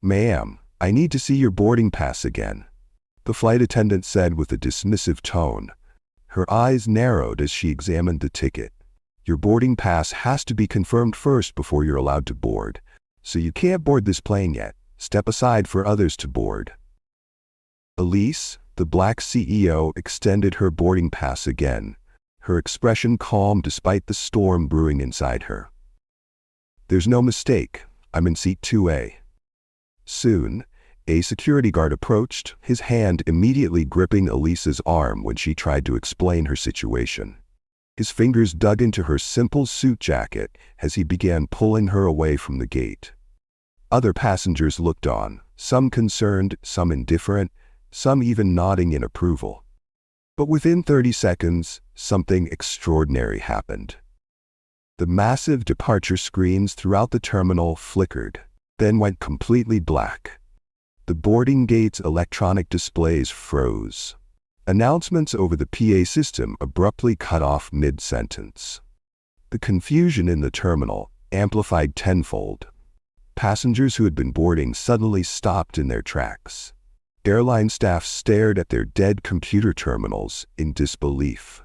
"Ma'am, I need to see your boarding pass again," the flight attendant said with a dismissive tone. Her eyes narrowed as she examined the ticket. "Your boarding pass has to be confirmed first before you're allowed to board, so you can't board this plane yet. Step aside for others to board." Elise, the black CEO, extended her boarding pass again, her expression calm despite the storm brewing inside her. "There's no mistake. I'm in seat 2A. Soon, a security guard approached, his hand immediately gripping Elise's arm when she tried to explain her situation. His fingers dug into her simple suit jacket as he began pulling her away from the gate. Other passengers looked on, some concerned, some indifferent, some even nodding in approval. But within 30 seconds, something extraordinary happened. The massive departure screens throughout the terminal flickered, then went completely black. The boarding gate's electronic displays froze. Announcements over the PA system abruptly cut off mid-sentence. The confusion in the terminal amplified tenfold. Passengers who had been boarding suddenly stopped in their tracks. Airline staff stared at their dead computer terminals in disbelief.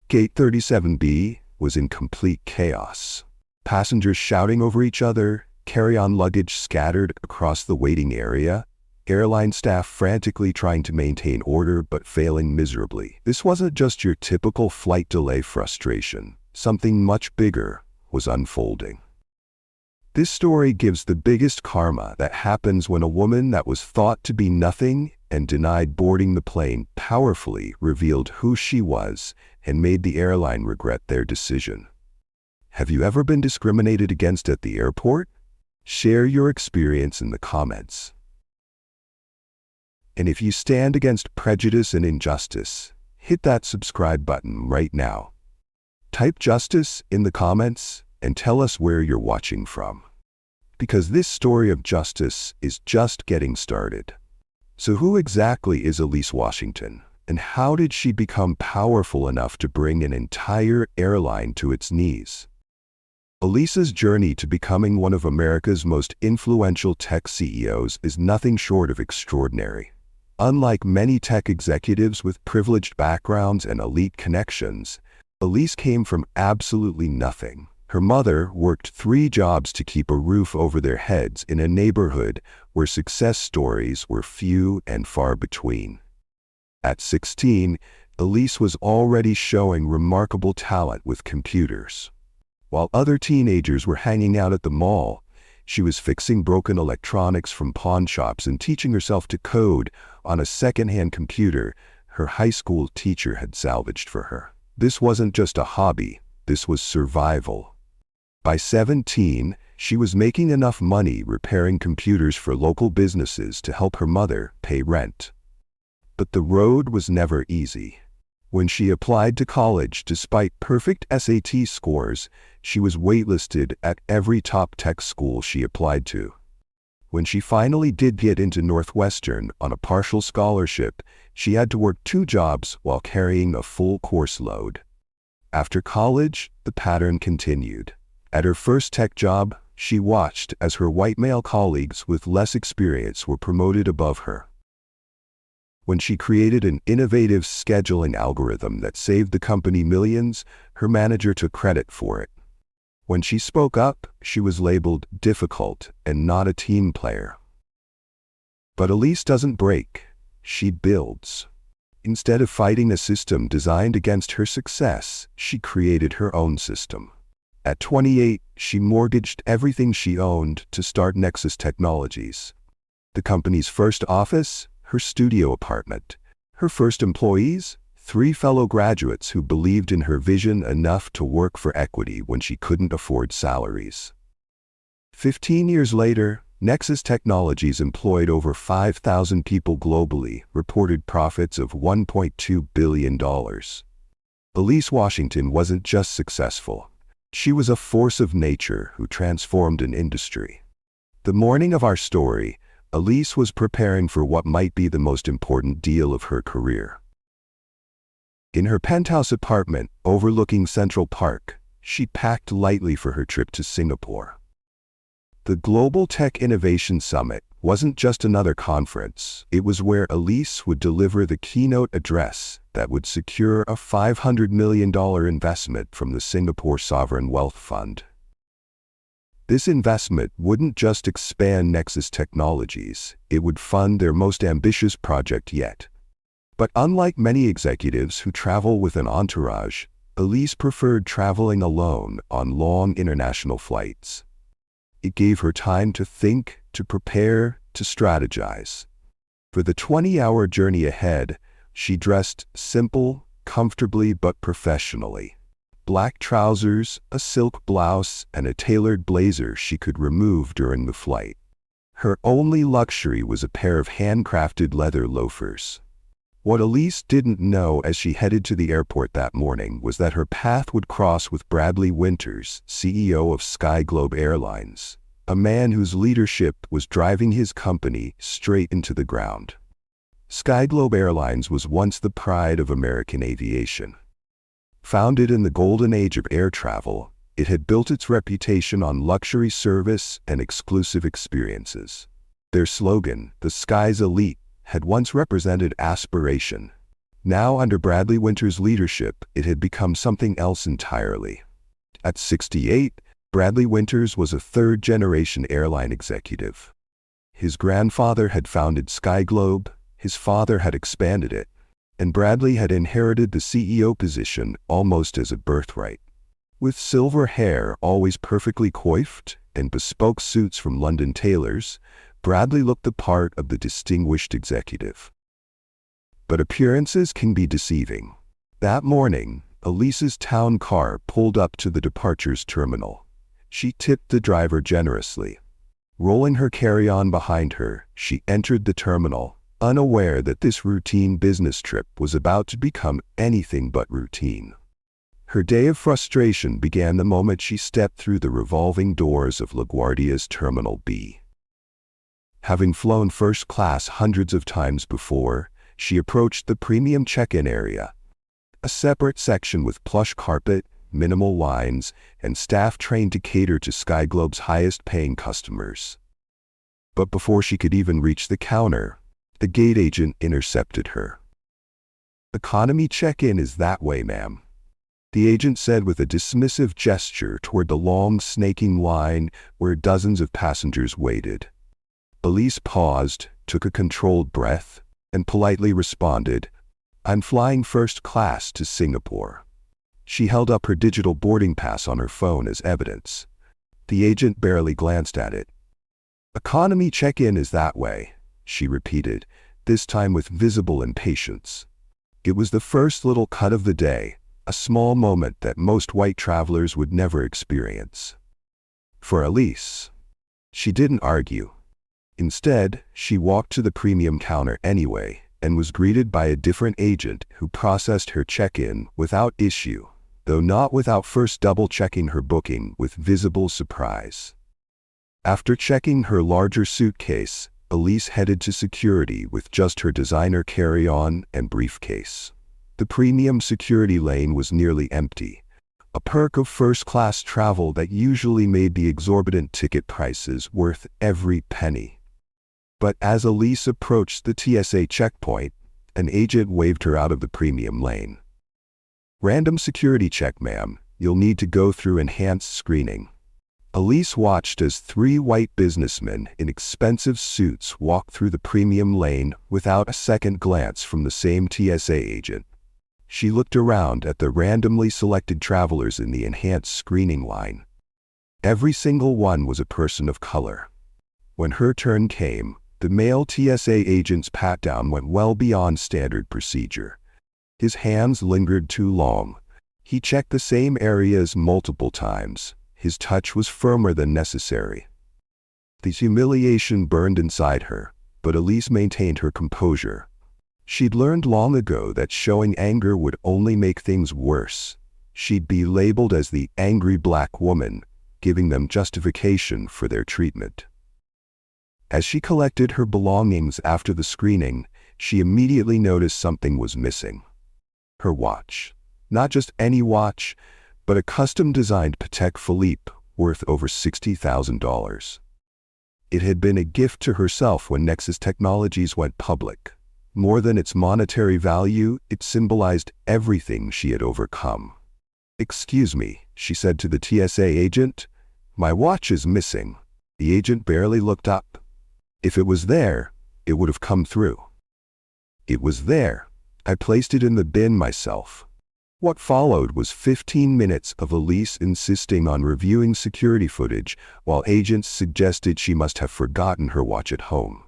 Gate 37B was in complete chaos. Passengers shouting over each other, carry-on luggage scattered across the waiting area, airline staff frantically trying to maintain order but failing miserably. This wasn't just your typical flight delay frustration. Something much bigger was unfolding. This story gives the biggest karma that happens when a woman that was thought to be nothing and denied boarding the plane powerfully revealed who she was and made the airline regret their decision. Have you ever been discriminated against at the airport? Share your experience in the comments. And if you stand against prejudice and injustice, hit that subscribe button right now. Type justice in the comments and tell us where you're watching from. Because this story of justice is just getting started. So who exactly is Elise Washington, and how did she become powerful enough to bring an entire airline to its knees? Elise's journey to becoming one of America's most influential tech CEOs is nothing short of extraordinary. Unlike many tech executives with privileged backgrounds and elite connections, Elise came from absolutely nothing. Her mother worked 3 jobs to keep a roof over their heads in a neighborhood where success stories were few and far between. At 16, Elise was already showing remarkable talent with computers. While other teenagers were hanging out at the mall, she was fixing broken electronics from pawn shops and teaching herself to code on a second-hand computer her high school teacher had salvaged for her. This wasn't just a hobby, this was survival. By 17, she was making enough money repairing computers for local businesses to help her mother pay rent. But the road was never easy. When she applied to college despite perfect SAT scores, she was waitlisted at every top tech school she applied to. When she finally did get into Northwestern on a partial scholarship, she had to work 2 jobs while carrying a full course load. After college, the pattern continued. At her first tech job, she watched as her white male colleagues with less experience were promoted above her. When she created an innovative scheduling algorithm that saved the company millions, her manager took credit for it. When she spoke up, she was labeled difficult and not a team player. But Elise doesn't break, she builds. Instead of fighting a system designed against her success, she created her own system. At 28, she mortgaged everything she owned to start Nexus Technologies. The company's first office, her studio apartment. Her first employees, 3 fellow graduates who believed in her vision enough to work for equity when she couldn't afford salaries. 15 years later, Nexus Technologies employed over 5,000 people globally, reported profits of $1.2 billion. Elise Washington wasn't just successful. She was a force of nature who transformed an industry. The morning of our story, Elise was preparing for what might be the most important deal of her career. In her penthouse apartment overlooking Central Park, she packed lightly for her trip to Singapore. The Global Tech Innovation Summit wasn't just another conference. It was where Elise would deliver the keynote address that would secure a $500 million investment from the Singapore Sovereign Wealth Fund. This investment wouldn't just expand Nexus Technologies, it would fund their most ambitious project yet. But unlike many executives who travel with an entourage, Elise preferred traveling alone on long international flights. It gave her time to think, to prepare, to strategize. For the 20-hour journey ahead, she dressed simple, comfortably but professionally. Black trousers, a silk blouse, and a tailored blazer she could remove during the flight. Her only luxury was a pair of handcrafted leather loafers. What Elise didn't know as she headed to the airport that morning was that her path would cross with Bradley Winters, CEO of SkyGlobe Airlines, a man whose leadership was driving his company straight into the ground. SkyGlobe Airlines was once the pride of American aviation. Founded in the golden age of air travel, it had built its reputation on luxury service and exclusive experiences. Their slogan, "The Sky's Elite," had once represented aspiration. Now, under Bradley Winters' leadership, it had become something else entirely. At 68, Bradley Winters was a third-generation airline executive. His grandfather had founded SkyGlobe, his father had expanded it, and Bradley had inherited the CEO position almost as a birthright. With silver hair always perfectly coiffed and bespoke suits from London tailors, Bradley looked the part of the distinguished executive. But appearances can be deceiving. That morning, Elise's town car pulled up to the departures terminal. She tipped the driver generously. Rolling her carry-on behind her, she entered the terminal, unaware that this routine business trip was about to become anything but routine. Her day of frustration began the moment she stepped through the revolving doors of LaGuardia's Terminal B. Having flown first class hundreds of times before, she approached the premium check-in area, a separate section with plush carpet, minimal lines, and staff trained to cater to SkyGlobe's highest-paying customers. But before she could even reach the counter, the gate agent intercepted her. "Economy check-in is that way, ma'am," the agent said with a dismissive gesture toward the long, snaking line where dozens of passengers waited. Elise paused, took a controlled breath, and politely responded, "I'm flying first class to Singapore." She held up her digital boarding pass on her phone as evidence. The agent barely glanced at it. "Economy check-in is that way," she repeated, this time with visible impatience. It was the first little cut of the day, a small moment that most white travelers would never experience. For Elise, she didn't argue. Instead, she walked to the premium counter anyway and was greeted by a different agent who processed her check-in without issue, though not without first double-checking her booking with visible surprise. After checking her larger suitcase, Elise headed to security with just her designer carry-on and briefcase. The premium security lane was nearly empty, a perk of first-class travel that usually made the exorbitant ticket prices worth every penny. But as Elise approached the TSA checkpoint, an agent waved her out of the premium lane. "Random security check, ma'am. You'll need to go through enhanced screening." Elise watched as three white businessmen in expensive suits walked through the premium lane without a second glance from the same TSA agent. She looked around at the randomly selected travelers in the enhanced screening line. Every single one was a person of color. When her turn came, the male TSA agent's pat-down went well beyond standard procedure. His hands lingered too long. He checked the same areas multiple times. His touch was firmer than necessary. The humiliation burned inside her, but Elise maintained her composure. She'd learned long ago that showing anger would only make things worse. She'd be labeled as the angry black woman, giving them justification for their treatment. As she collected her belongings after the screening, she immediately noticed something was missing. Her watch. Not just any watch, but a custom-designed Patek Philippe worth over $60,000. It had been a gift to herself when Nexus Technologies went public. More than its monetary value, it symbolized everything she had overcome. "Excuse me," she said to the TSA agent. "My watch is missing." The agent barely looked up. If it was there, it would have come through. It was there. I placed it in the bin myself. What followed was 15 minutes of Elise insisting on reviewing security footage while agents suggested she must have forgotten her watch at home.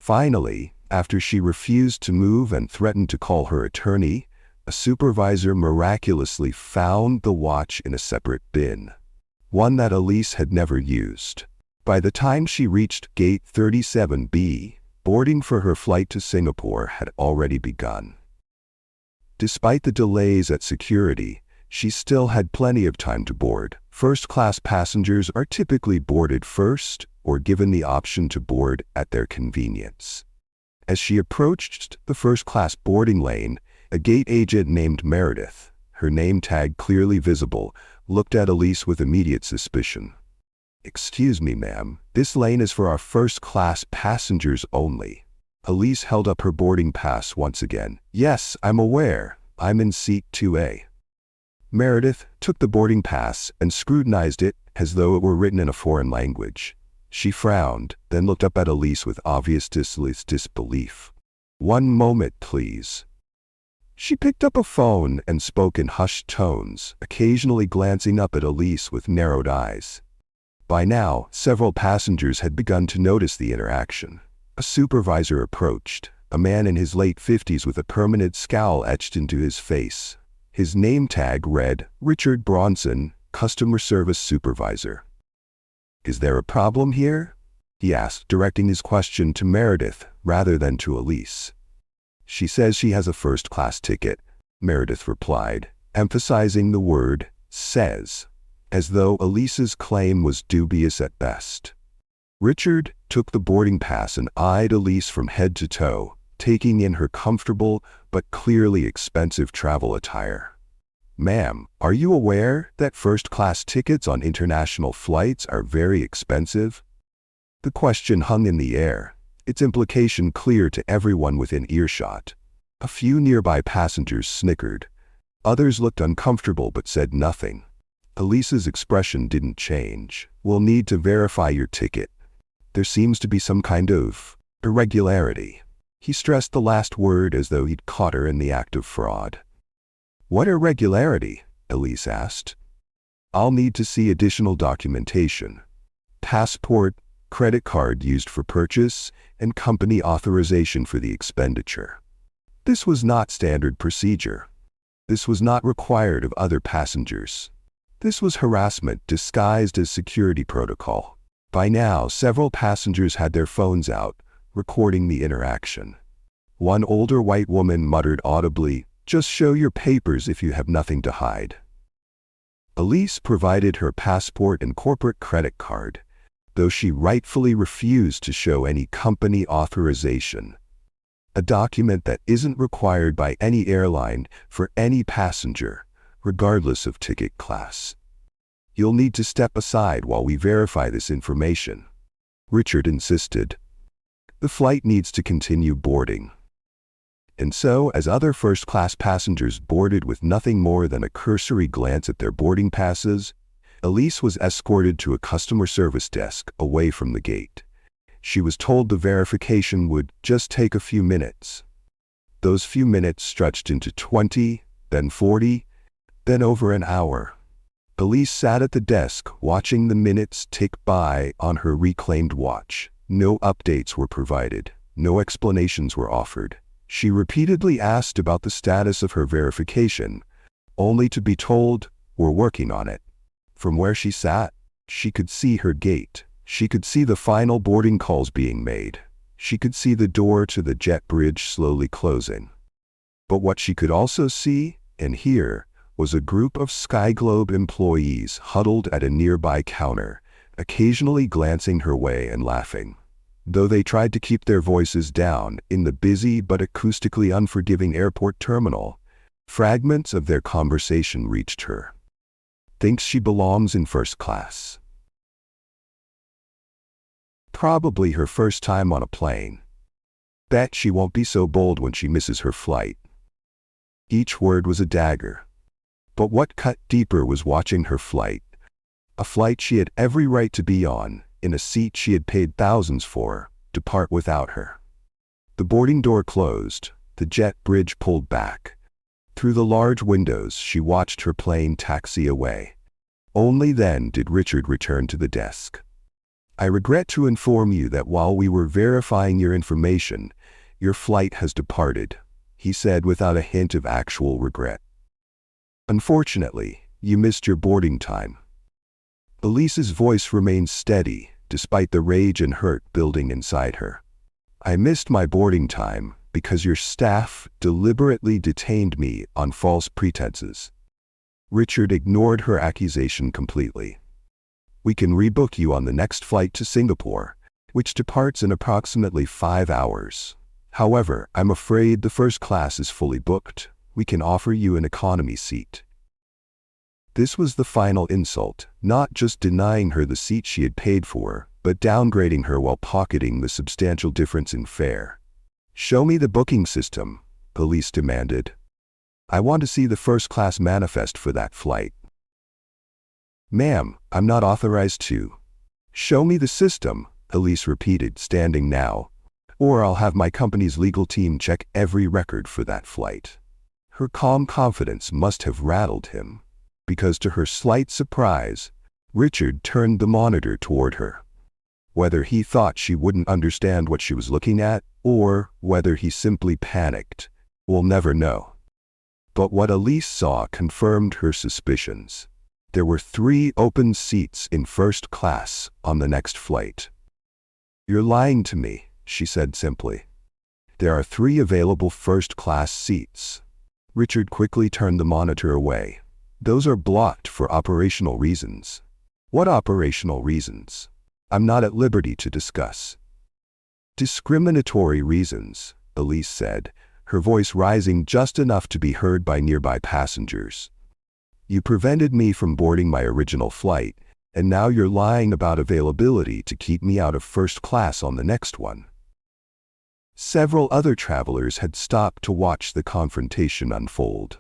Finally, after she refused to move and threatened to call her attorney, a supervisor miraculously found the watch in a separate bin, one that Elise had never used. By the time she reached Gate 37B, boarding for her flight to Singapore had already begun. Despite the delays at security, she still had plenty of time to board. First-class passengers are typically boarded first or given the option to board at their convenience. As she approached the first-class boarding lane, a gate agent named Meredith, her name tag clearly visible, looked at Elise with immediate suspicion. "Excuse me, ma'am, this lane is for our first-class passengers only." Elise held up her boarding pass once again. "Yes, I'm aware. I'm in seat 2A. Meredith took the boarding pass and scrutinized it as though it were written in a foreign language. She frowned, then looked up at Elise with obvious disbelief. "One moment, please." She picked up a phone and spoke in hushed tones, occasionally glancing up at Elise with narrowed eyes. By now, several passengers had begun to notice the interaction. A supervisor approached, a man in his late 50s with a permanent scowl etched into his face. His name tag read, Richard Bronson, Customer Service Supervisor. "Is there a problem here?" he asked, directing his question to Meredith rather than to Elise. "She says she has a first-class ticket," Meredith replied, emphasizing the word says, as though Elise's claim was dubious at best. Richard took the boarding pass and eyed Elise from head to toe, taking in her comfortable but clearly expensive travel attire. "Ma'am, are you aware that first-class tickets on international flights are very expensive?" The question hung in the air, its implication clear to everyone within earshot. A few nearby passengers snickered. Others looked uncomfortable but said nothing. Elise's expression didn't change. "We'll need to verify your ticket. There seems to be some kind of irregularity." He stressed the last word as though he'd caught her in the act of fraud. "What irregularity?" Elise asked. "I'll need to see additional documentation. Passport, credit card used for purchase, and company authorization for the expenditure." This was not standard procedure. This was not required of other passengers. This was harassment disguised as security protocol. By now, several passengers had their phones out, recording the interaction. One older white woman muttered audibly, "Just show your papers if you have nothing to hide." Elise provided her passport and corporate credit card, though she rightfully refused to show any company authorization, a document that isn't required by any airline for any passenger, regardless of ticket class. "You'll need to step aside while we verify this information," Richard insisted. "The flight needs to continue boarding." And so, as other first-class passengers boarded with nothing more than a cursory glance at their boarding passes, Elise was escorted to a customer service desk away from the gate. She was told the verification would just take a few minutes. Those few minutes stretched into 20, then 40, then over an hour. Elise sat at the desk, watching the minutes tick by on her reclaimed watch. No updates were provided. No explanations were offered. She repeatedly asked about the status of her verification, only to be told, "We're working on it." From where she sat, she could see her gate. She could see the final boarding calls being made. She could see the door to the jet bridge slowly closing. But what she could also see and hear was a group of Skyglobe employees huddled at a nearby counter, occasionally glancing her way and laughing. Though they tried to keep their voices down in the busy but acoustically unforgiving airport terminal, fragments of their conversation reached her. "Thinks she belongs in first class. Probably her first time on a plane. Bet she won't be so bold when she misses her flight. Each word was a dagger. But what cut deeper was watching her flight. A flight she had every right to be on, in a seat she had paid thousands for, depart without her. The boarding door closed, the jet bridge pulled back. Through the large windows she watched her plane taxi away. Only then did Richard return to the desk. I regret to inform you that while we were verifying your information, your flight has departed, he said without a hint of actual regret. Unfortunately, you missed your boarding time. Elise's voice remained steady, despite the rage and hurt building inside her. I missed my boarding time because your staff deliberately detained me on false pretenses. Richard ignored her accusation completely. We can rebook you on the next flight to Singapore, which departs in approximately 5 hours. However, I'm afraid the first class is fully booked. We can offer you an economy seat. This was the final insult, not just denying her the seat she had paid for, but downgrading her while pocketing the substantial difference in fare. Show me the booking system, Elise demanded. I want to see the first-class manifest for that flight. Ma'am, I'm not authorized to. Show me the system, Elise repeated, standing now, or I'll have my company's legal team check every record for that flight. Her calm confidence must have rattled him, because to her slight surprise, Richard turned the monitor toward her. Whether he thought she wouldn't understand what she was looking at, or whether he simply panicked, we'll never know. But what Elise saw confirmed her suspicions. There were 3 open seats in first class on the next flight. You're lying to me, she said simply. There are 3 available first-class seats. Richard quickly turned the monitor away. Those are blocked for operational reasons. What operational reasons? I'm not at liberty to discuss. Discriminatory reasons, Elise said, her voice rising just enough to be heard by nearby passengers. You prevented me from boarding my original flight, and now you're lying about availability to keep me out of first class on the next one. Several other travelers had stopped to watch the confrontation unfold.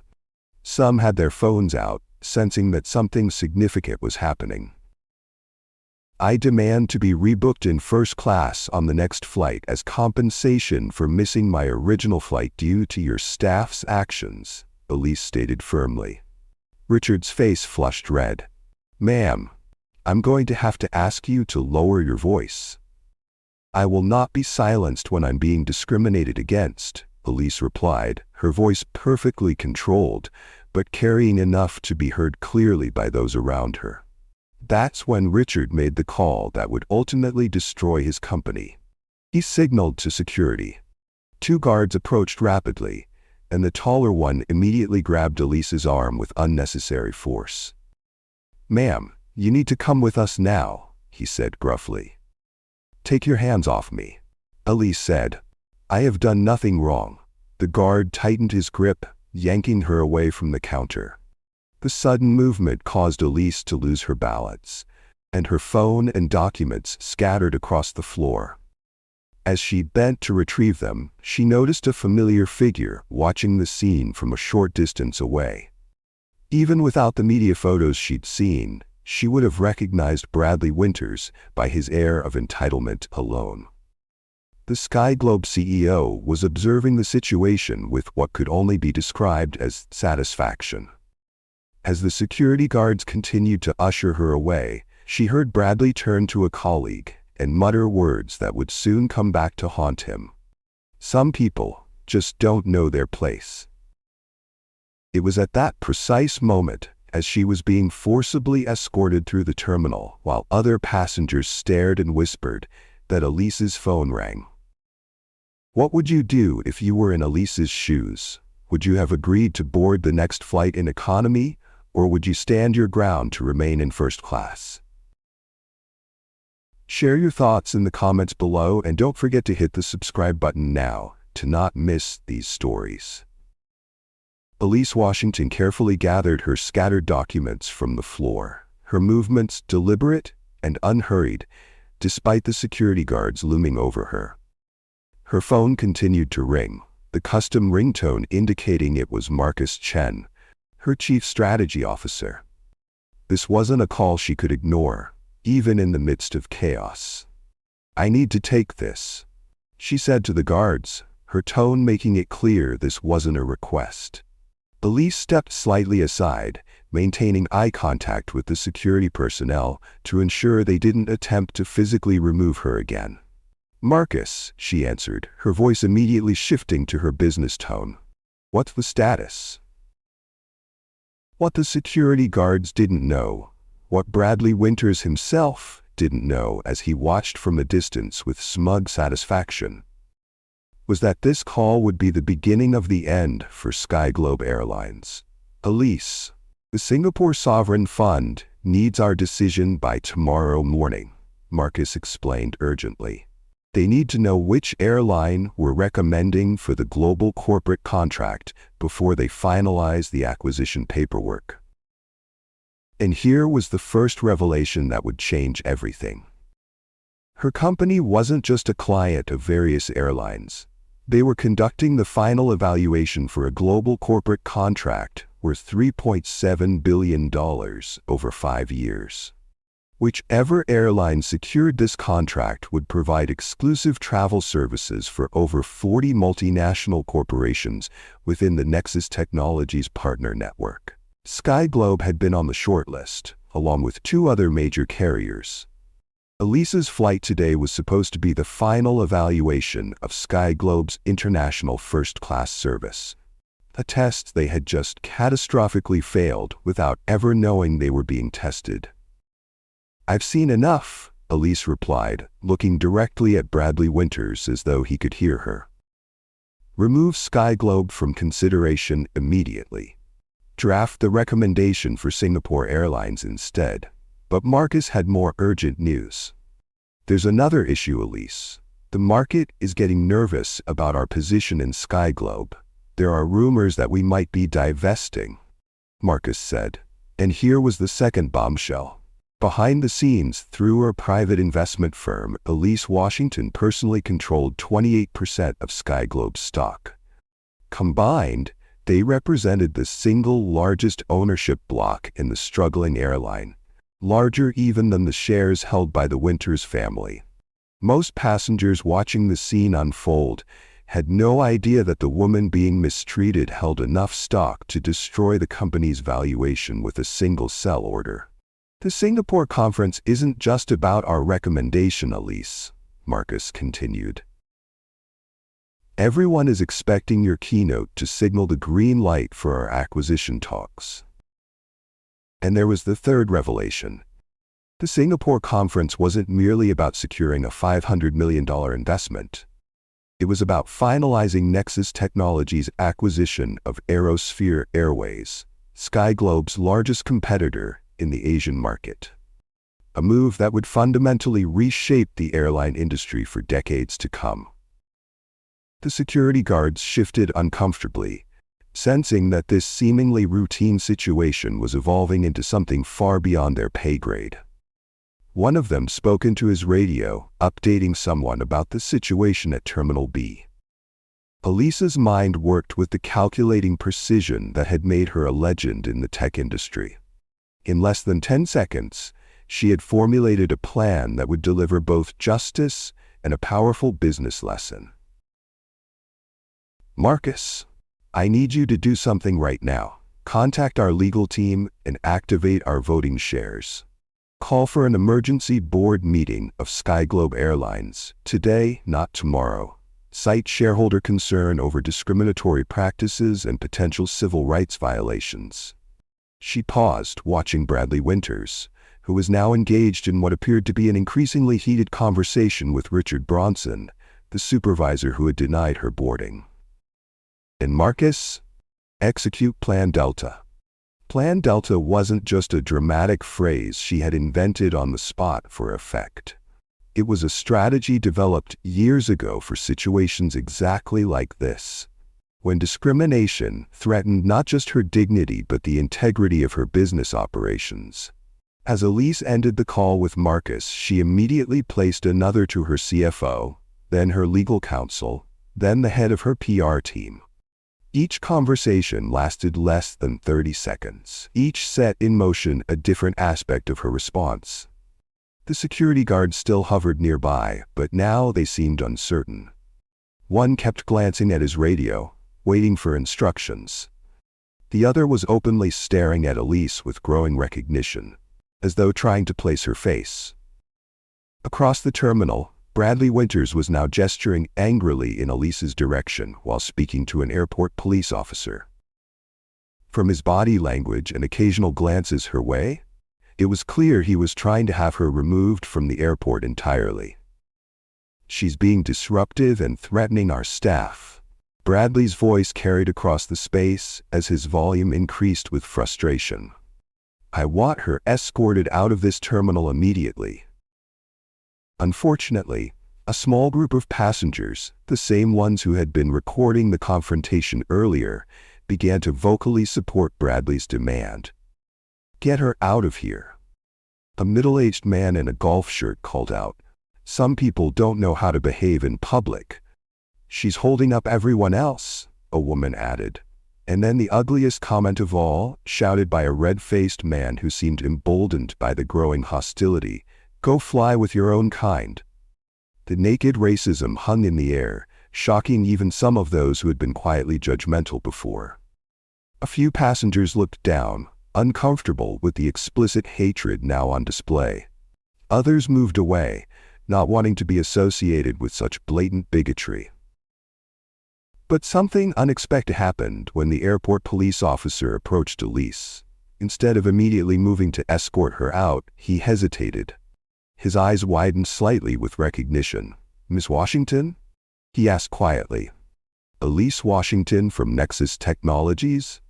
Some had their phones out, sensing that something significant was happening. I demand to be rebooked in first class on the next flight as compensation for missing my original flight due to your staff's actions, Elise stated firmly. Richard's face flushed red. Ma'am, I'm going to have to ask you to lower your voice. I will not be silenced when I'm being discriminated against, Elise replied, her voice perfectly controlled, but carrying enough to be heard clearly by those around her. That's when Richard made the call that would ultimately destroy his company. He signaled to security. 2 guards approached rapidly, and the taller one immediately grabbed Elise's arm with unnecessary force. Ma'am, you need to come with us now, he said gruffly. Take your hands off me, Elise said. I have done nothing wrong. The guard tightened his grip, yanking her away from the counter. The sudden movement caused Elise to lose her balance, and her phone and documents scattered across the floor. As she bent to retrieve them, she noticed a familiar figure watching the scene from a short distance away. Even without the media photos she'd seen, she would have recognized Bradley Winters by his air of entitlement alone. The Sky Globe CEO was observing the situation with what could only be described as satisfaction. As the security guards continued to usher her away, she heard Bradley turn to a colleague and mutter words that would soon come back to haunt him. Some people just don't know their place. It was at that precise moment, as she was being forcibly escorted through the terminal while other passengers stared and whispered, that Elise's phone rang. What would you do if you were in Elise's shoes? Would you have agreed to board the next flight in economy, or would you stand your ground to remain in first class? Share your thoughts in the comments below, and don't forget to hit the subscribe button now to not miss these stories. Elise Washington carefully gathered her scattered documents from the floor, her movements deliberate and unhurried, despite the security guards looming over her. Her phone continued to ring, the custom ringtone indicating it was Marcus Chen, her chief strategy officer. This wasn't a call she could ignore, even in the midst of chaos. "I need to take this," she said to the guards, her tone making it clear this wasn't a request. Elise stepped slightly aside, maintaining eye contact with the security personnel to ensure they didn't attempt to physically remove her again. "Marcus," she answered, her voice immediately shifting to her business tone. "What's the status?" What the security guards didn't know, what Bradley Winters himself didn't know as he watched from a distance with smug satisfaction, was that this call would be the beginning of the end for SkyGlobe Airlines. "Elise, the Singapore Sovereign Fund needs our decision by tomorrow morning," Marcus explained urgently. "They need to know which airline we're recommending for the global corporate contract before they finalize the acquisition paperwork." And here was the first revelation that would change everything. Her company wasn't just a client of various airlines. They were conducting the final evaluation for a global corporate contract worth $3.7 billion over 5 years. Whichever airline secured this contract would provide exclusive travel services for over 40 multinational corporations within the Nexus Technologies partner network. SkyGlobe had been on the shortlist, along with 2 other major carriers. Elise's flight today was supposed to be the final evaluation of SkyGlobe's international first-class service, a test they had just catastrophically failed without ever knowing they were being tested. "I've seen enough," Elise replied, looking directly at Bradley Winters as though he could hear her. "Remove SkyGlobe from consideration immediately. Draft the recommendation for Singapore Airlines instead." But Marcus had more urgent news. "There's another issue, Elise. The market is getting nervous about our position in SkyGlobe. There are rumors that we might be divesting," Marcus said. And here was the second bombshell. Behind the scenes, through her private investment firm, Elise Washington personally controlled 28% of SkyGlobe's stock. Combined, they represented the single largest ownership block in the struggling airline, larger even than the shares held by the Winters family. Most passengers watching the scene unfold had no idea that the woman being mistreated held enough stock to destroy the company's valuation with a single sell order. "The Singapore conference isn't just about our recommendation, Elise," Marcus continued. "Everyone is expecting your keynote to signal the green light for our acquisition talks." And there was the third revelation. The Singapore conference wasn't merely about securing a $500 million investment. It was about finalizing Nexus Technologies' acquisition of Aerosphere Airways, SkyGlobe's largest competitor in the Asian market. A move that would fundamentally reshape the airline industry for decades to come. The security guards shifted uncomfortably, sensing that this seemingly routine situation was evolving into something far beyond their pay grade. One of them spoke into his radio, updating someone about the situation at Terminal B. Elise's mind worked with the calculating precision that had made her a legend in the tech industry. In less than 10 seconds, she had formulated a plan that would deliver both justice and a powerful business lesson. "Marcus, I need you to do something right now. Contact our legal team and activate our voting shares. Call for an emergency board meeting of SkyGlobe Airlines, today, not tomorrow. Cite shareholder concern over discriminatory practices and potential civil rights violations." She paused, watching Bradley Winters, who was now engaged in what appeared to be an increasingly heated conversation with Richard Bronson, the supervisor who had denied her boarding. "And Marcus, execute Plan Delta." Plan Delta wasn't just a dramatic phrase she had invented on the spot for effect. It was a strategy developed years ago for situations exactly like this, when discrimination threatened not just her dignity but the integrity of her business operations. As Elise ended the call with Marcus, she immediately placed another to her CFO, then her legal counsel, then the head of her PR team. Each conversation lasted less than 30 seconds. Each set in motion a different aspect of her response. The security guards still hovered nearby, but now they seemed uncertain. One kept glancing at his radio, waiting for instructions. The other was openly staring at Elise with growing recognition, as though trying to place her face. Across the terminal, Bradley Winters was now gesturing angrily in Elise's direction while speaking to an airport police officer. From his body language and occasional glances her way, it was clear he was trying to have her removed from the airport entirely. "She's being disruptive and threatening our staff," Bradley's voice carried across the space as his volume increased with frustration. "I want her escorted out of this terminal immediately." Unfortunately, a small group of passengers, the same ones who had been recording the confrontation earlier, began to vocally support Bradley's demand. "Get her out of here." A middle-aged man in a golf shirt called out, "Some people don't know how to behave in public." "She's holding up everyone else," a woman added. And then the ugliest comment of all, shouted by a red-faced man who seemed emboldened by the growing hostility, "Go fly with your own kind." The naked racism hung in the air, shocking even some of those who had been quietly judgmental before. A few passengers looked down, uncomfortable with the explicit hatred now on display. Others moved away, not wanting to be associated with such blatant bigotry. But something unexpected happened when the airport police officer approached Elise. Instead of immediately moving to escort her out, he hesitated. His eyes widened slightly with recognition. "Miss Washington?" he asked quietly. "Elise Washington from Nexus Technologies?"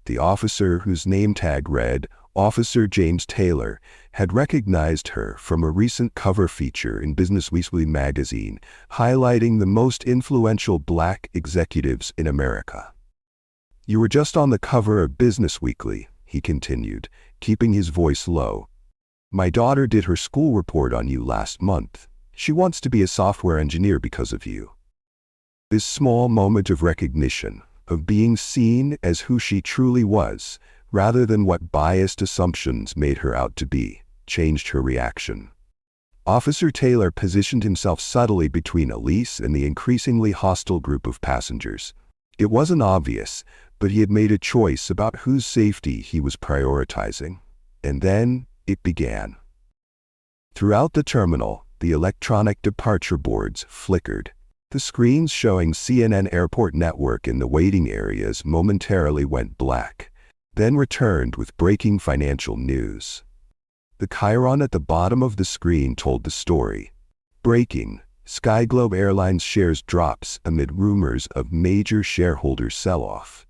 The officer, whose name tag read Officer James Taylor, had recognized her from a recent cover feature in Business Weekly magazine, highlighting the most influential Black executives in America. "You were just on the cover of Business Weekly," he continued, keeping his voice low. "My daughter did her school report on you last month. She wants to be a software engineer because of you." This small moment of recognition, of being seen as who she truly was, rather than what biased assumptions made her out to be, changed her reaction. Officer Taylor positioned himself subtly between Elise and the increasingly hostile group of passengers. It wasn't obvious, but he had made a choice about whose safety he was prioritizing. And then it began. Throughout the terminal, the electronic departure boards flickered. The screens showing CNN Airport Network in the waiting areas momentarily went black, then returned with breaking financial news. The chyron at the bottom of the screen told the story. Breaking: SkyGlobe Airlines shares drops amid rumors of major shareholder sell-off.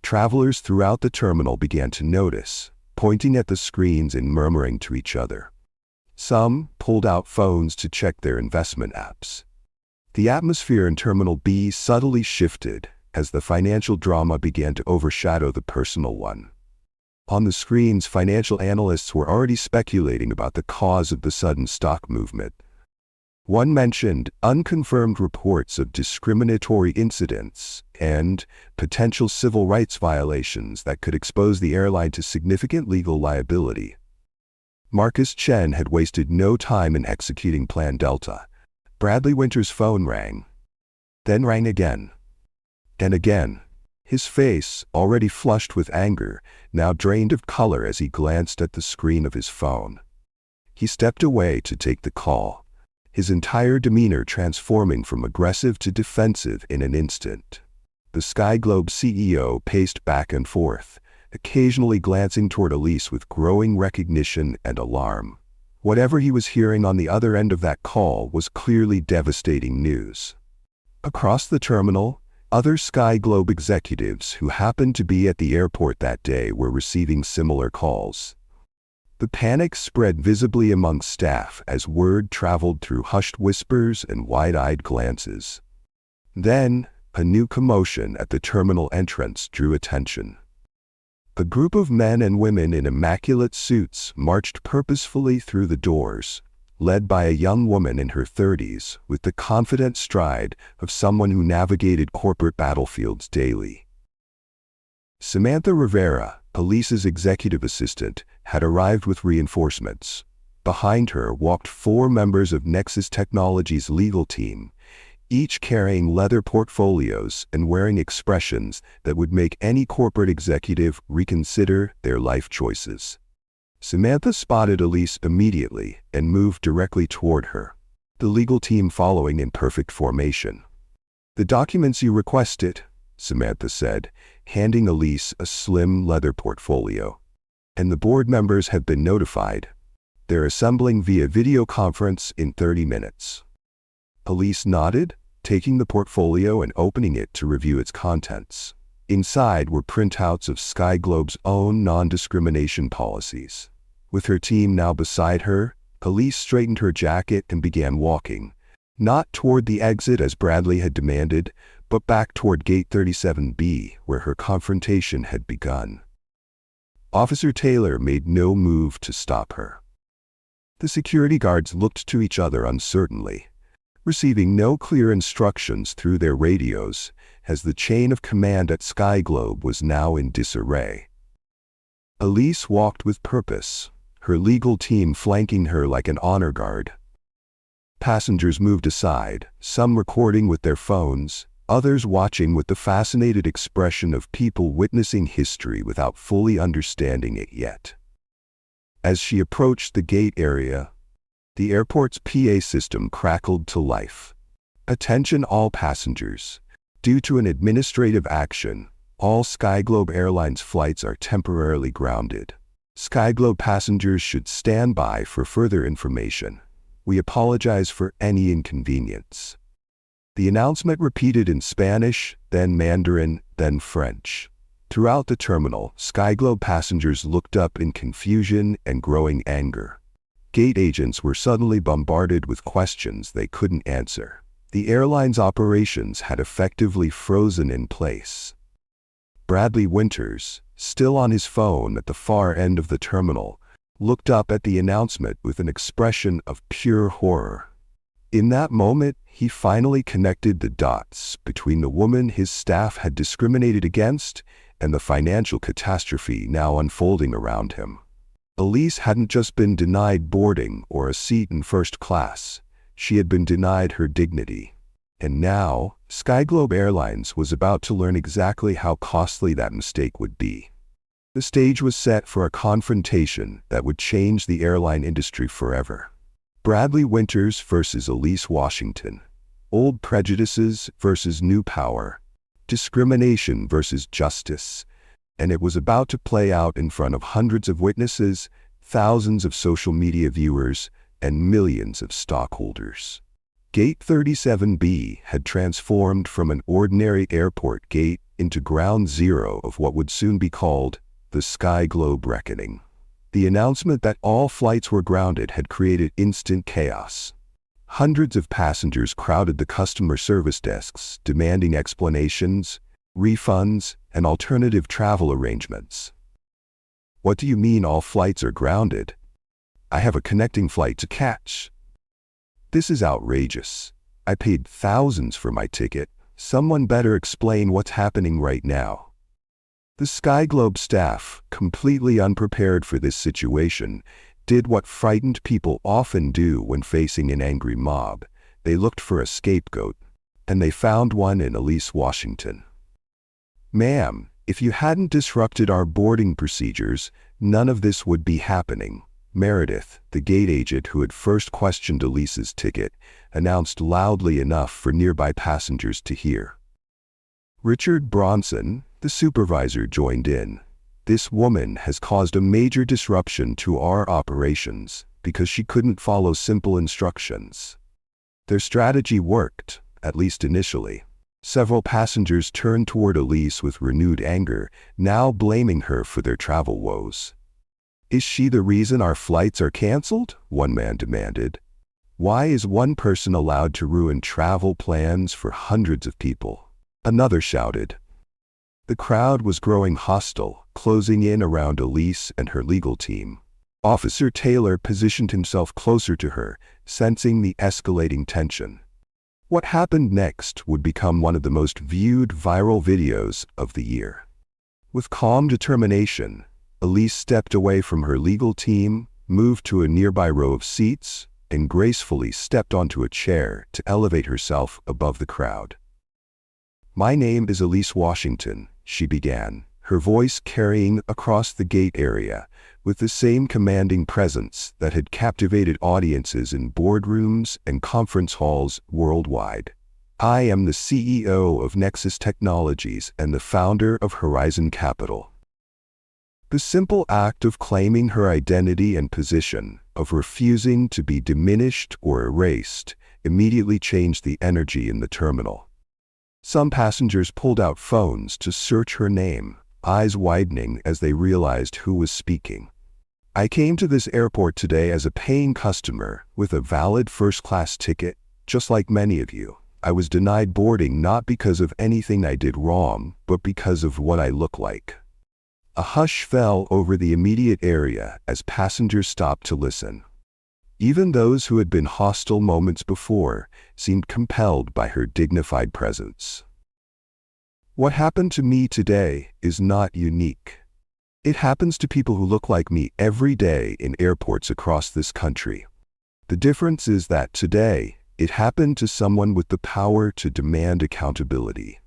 Travelers throughout the terminal began to notice, pointing at the screens and murmuring to each other. Some pulled out phones to check their investment apps. The atmosphere in Terminal B subtly shifted as the financial drama began to overshadow the personal one. On the screens, financial analysts were already speculating about the cause of the sudden stock movement. One mentioned unconfirmed reports of discriminatory incidents and potential civil rights violations that could expose the airline to significant legal liability. Marcus Chen had wasted no time in executing Plan Delta. Bradley Winters' phone rang, then rang again, and again. His face, already flushed with anger, now drained of color as he glanced at the screen of his phone. He stepped away to take the call, his entire demeanor transforming from aggressive to defensive in an instant. The SkyGlobe CEO paced back and forth, occasionally glancing toward Elise with growing recognition and alarm. Whatever he was hearing on the other end of that call was clearly devastating news. Across the terminal, other SkyGlobe executives who happened to be at the airport that day were receiving similar calls. The panic spread visibly among staff as word traveled through hushed whispers and wide-eyed glances. Then, a new commotion at the terminal entrance drew attention. A group of men and women in immaculate suits marched purposefully through the doors, led by a young woman in her 30s with the confident stride of someone who navigated corporate battlefields daily. Samantha Rivera, police's executive assistant, had arrived with reinforcements. Behind her walked 4 members of Nexus Technologies' legal team, each carrying leather portfolios and wearing expressions that would make any corporate executive reconsider their life choices. Samantha spotted Elise immediately and moved directly toward her, the legal team following in perfect formation. "The documents you requested," Samantha said, handing Elise a slim leather portfolio. "And the board members have been notified. They're assembling via video conference in 30 minutes. Elise nodded, taking the portfolio and opening it to review its contents. Inside were printouts of Sky Globe's own non-discrimination policies. With her team now beside her, Elise straightened her jacket and began walking, not toward the exit as Bradley had demanded, but back toward Gate 37B, where her confrontation had begun. Officer Taylor made no move to stop her. The security guards looked to each other uncertainly, receiving no clear instructions through their radios, as the chain of command at Sky Globe was now in disarray. Elise walked with purpose, her legal team flanking her like an honor guard. Passengers moved aside, some recording with their phones, others watching with the fascinated expression of people witnessing history without fully understanding it yet. As she approached the gate area, the airport's PA system crackled to life. "Attention all passengers. Due to an administrative action, all Sky Globe Airlines flights are temporarily grounded. Sky Globe passengers should stand by for further information. We apologize for any inconvenience." The announcement repeated in Spanish, then Mandarin, then French. Throughout the terminal, Sky Globe passengers looked up in confusion and growing anger. Gate agents were suddenly bombarded with questions they couldn't answer. The airline's operations had effectively frozen in place. Bradley Winters, still on his phone at the far end of the terminal, looked up at the announcement with an expression of pure horror. In that moment, he finally connected the dots between the woman his staff had discriminated against and the financial catastrophe now unfolding around him. Elise hadn't just been denied boarding or a seat in first class, she had been denied her dignity. And now, Sky Globe Airlines was about to learn exactly how costly that mistake would be. The stage was set for a confrontation that would change the airline industry forever. Bradley Winters versus Elise Washington. Old prejudices versus new power. Discrimination versus justice. And it was about to play out in front of hundreds of witnesses, thousands of social media viewers, and millions of stockholders. Gate 37B had transformed from an ordinary airport gate into ground zero of what would soon be called the Sky Globe Reckoning. The announcement that all flights were grounded had created instant chaos. Hundreds of passengers crowded the customer service desks, demanding explanations, refunds, and alternative travel arrangements. "What do you mean all flights are grounded? I have a connecting flight to catch. This is outrageous. I paid thousands for my ticket. Someone better explain what's happening right now." The Sky Globe staff, completely unprepared for this situation, did what frightened people often do when facing an angry mob. They looked for a scapegoat, and they found one in Elise Washington. "Ma'am, if you hadn't disrupted our boarding procedures, none of this would be happening," Meredith, the gate agent who had first questioned Elise's ticket, announced loudly enough for nearby passengers to hear. Richard Bronson, the supervisor, joined in. "This woman has caused a major disruption to our operations because she couldn't follow simple instructions." Their strategy worked, at least initially. Several passengers turned toward Elise with renewed anger, now blaming her for their travel woes. "Is she the reason our flights are canceled?" one man demanded. "Why is one person allowed to ruin travel plans for hundreds of people?" Another shouted. The crowd was growing hostile, closing in around Elise and her legal team. Officer Taylor positioned himself closer to her, sensing the escalating tension. What happened next would become one of the most viewed viral videos of the year. With calm determination, Elise stepped away from her legal team, moved to a nearby row of seats, and gracefully stepped onto a chair to elevate herself above the crowd. "My name is Elise Washington," she began, her voice carrying across the gate area with the same commanding presence that had captivated audiences in boardrooms and conference halls worldwide. "I am the CEO of Nexus Technologies and the founder of Horizon Capital." The simple act of claiming her identity and position, of refusing to be diminished or erased, immediately changed the energy in the terminal. Some passengers pulled out phones to search her name, eyes widening as they realized who was speaking. "I came to this airport today as a paying customer with a valid first-class ticket, just like many of you. I was denied boarding not because of anything I did wrong, but because of what I look like." A hush fell over the immediate area as passengers stopped to listen. Even those who had been hostile moments before seemed compelled by her dignified presence. "What happened to me today is not unique. It happens to people who look like me every day in airports across this country. The difference is that today, it happened to someone with the power to demand accountability."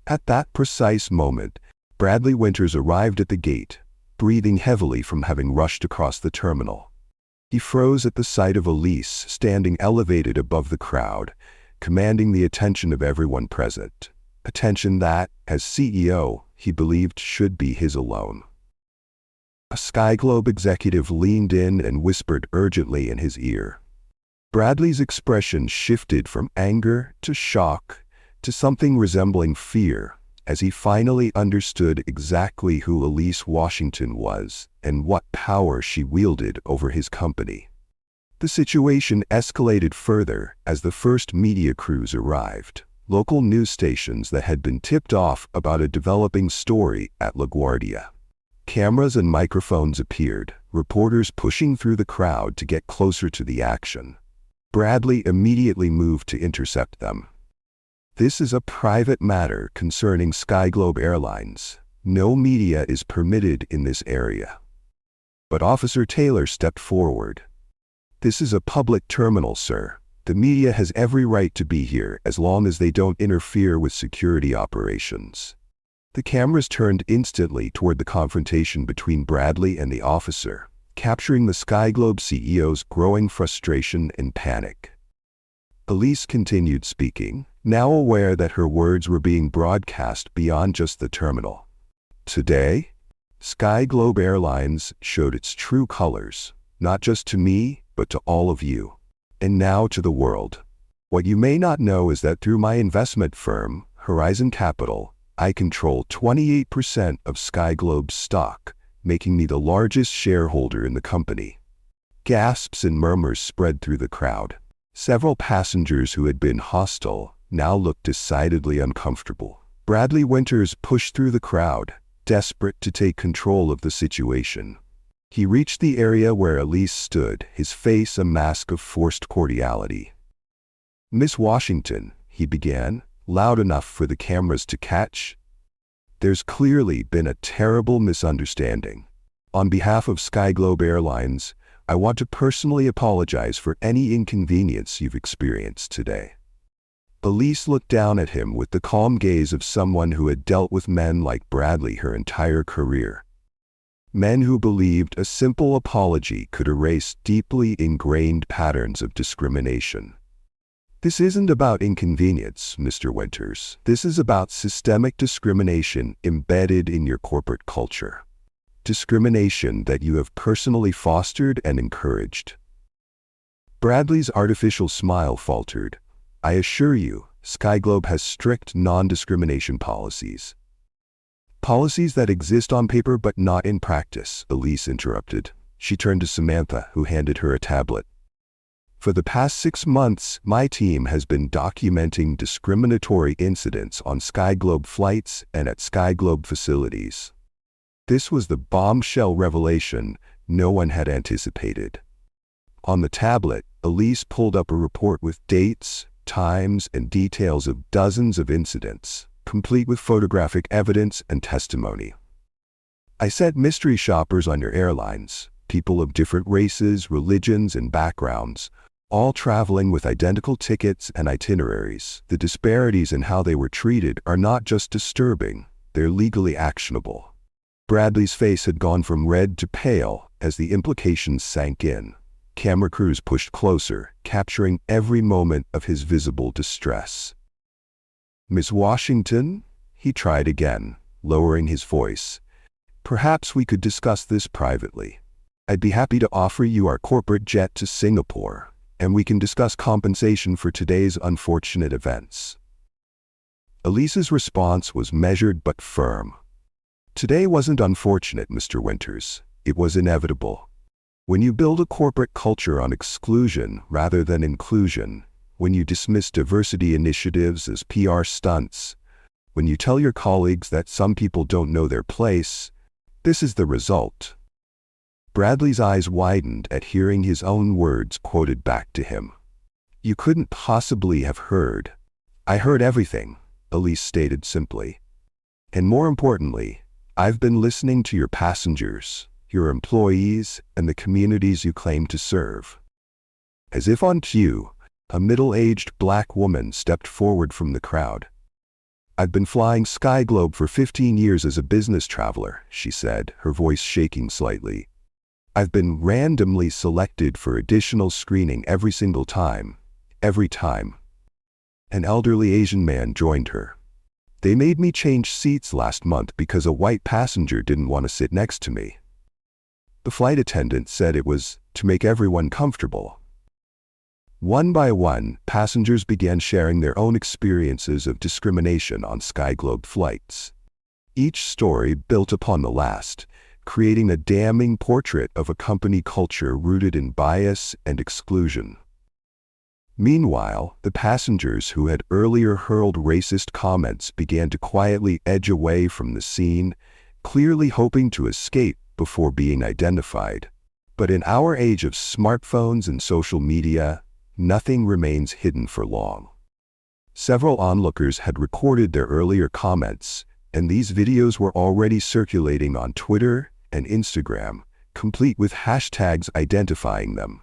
At that precise moment, Bradley Winters arrived at the gate, breathing heavily from having rushed across the terminal. He froze at the sight of Elise standing elevated above the crowd, commanding the attention of everyone present. Attention that, as CEO, he believed should be his alone. A Skyglobe executive leaned in and whispered urgently in his ear. Bradley's expression shifted from anger to shock to something resembling fear as he finally understood exactly who Elise Washington was and what power she wielded over his company. The situation escalated further as the first media crews arrived, local news stations that had been tipped off about a developing story at LaGuardia. Cameras and microphones appeared, reporters pushing through the crowd to get closer to the action. Bradley immediately moved to intercept them. "This is a private matter concerning Skyglobe Airlines. No media is permitted in this area." But Officer Taylor stepped forward. "This is a public terminal, sir. The media has every right to be here as long as they don't interfere with security operations." The cameras turned instantly toward the confrontation between Bradley and the officer, capturing the Skyglobe CEO's growing frustration and panic. Elise continued speaking, now aware that her words were being broadcast beyond just the terminal. "Today, Skyglobe Airlines showed its true colors, not just to me, but to all of you. And now to the world. What you may not know is that through my investment firm, Horizon Capital, I control 28% of Skyglobe's stock, making me the largest shareholder in the company." Gasps and murmurs spread through the crowd. Several passengers who had been hostile now looked decidedly uncomfortable. Bradley Winters pushed through the crowd, desperate to take control of the situation. He reached the area where Elise stood, his face a mask of forced cordiality. "Miss Washington," he began, loud enough for the cameras to catch. "There's clearly been a terrible misunderstanding. On behalf of Skyglobe Airlines, I want to personally apologize for any inconvenience you've experienced today." Elise looked down at him with the calm gaze of someone who had dealt with men like Bradley her entire career. Men who believed a simple apology could erase deeply ingrained patterns of discrimination. "This isn't about inconvenience, Mr. Winters. This is about systemic discrimination embedded in your corporate culture. Discrimination that you have personally fostered and encouraged." Bradley's artificial smile faltered. "I assure you, Skyglobe has strict non-discrimination policies." "Policies that exist on paper but not in practice," Elise interrupted. She turned to Samantha, who handed her a tablet. For the past 6 months, my team has been documenting discriminatory incidents on SkyGlobe flights and at SkyGlobe facilities. This was the bombshell revelation no one had anticipated. On the tablet, Elise pulled up a report with dates, times, and details of dozens of incidents, complete with photographic evidence and testimony. I set mystery shoppers on your airlines, people of different races, religions, and backgrounds, all traveling with identical tickets and itineraries. The disparities in how they were treated are not just disturbing, they're legally actionable. Bradley's face had gone from red to pale as the implications sank in. Camera crews pushed closer, capturing every moment of his visible distress. "Miss Washington?" He tried again, lowering his voice. "Perhaps we could discuss this privately. I'd be happy to offer you our corporate jet to Singapore, and we can discuss compensation for today's unfortunate events." Elise's response was measured but firm. "Today wasn't unfortunate, Mr. Winters. It was inevitable. When you build a corporate culture on exclusion rather than inclusion, when you dismiss diversity initiatives as PR stunts, when you tell your colleagues that some people don't know their place, this is the result." Bradley's eyes widened at hearing his own words quoted back to him. "You couldn't possibly have heard." "I heard everything," Elise stated simply. "And more importantly, I've been listening to your passengers, your employees, and the communities you claim to serve." As if on cue, a middle-aged black woman stepped forward from the crowd. "I've been flying SkyGlobe for 15 years as a business traveler," she said, her voice shaking slightly. "I've been randomly selected for additional screening every single time. Every time." An elderly Asian man joined her. "They made me change seats last month because a white passenger didn't want to sit next to me. The flight attendant said it was to make everyone comfortable." One by one, passengers began sharing their own experiences of discrimination on SkyGlobe flights. Each story built upon the last, creating a damning portrait of a company culture rooted in bias and exclusion. Meanwhile, the passengers who had earlier hurled racist comments began to quietly edge away from the scene, clearly hoping to escape before being identified. But in our age of smartphones and social media, nothing remains hidden for long. Several onlookers had recorded their earlier comments, and these videos were already circulating on Twitter and Instagram, complete with hashtags identifying them.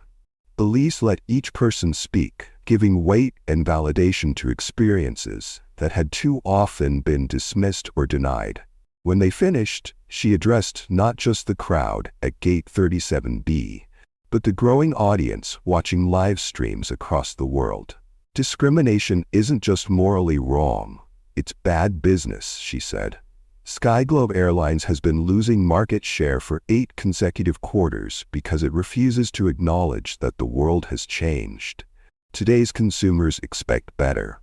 Elise let each person speak, giving weight and validation to experiences that had too often been dismissed or denied. When they finished, she addressed not just the crowd at Gate 37B, but the growing audience watching live streams across the world. "Discrimination isn't just morally wrong, it's bad business," she said. SkyGlobe Airlines has been losing market share for 8 consecutive quarters because it refuses to acknowledge that the world has changed. Today's consumers expect better.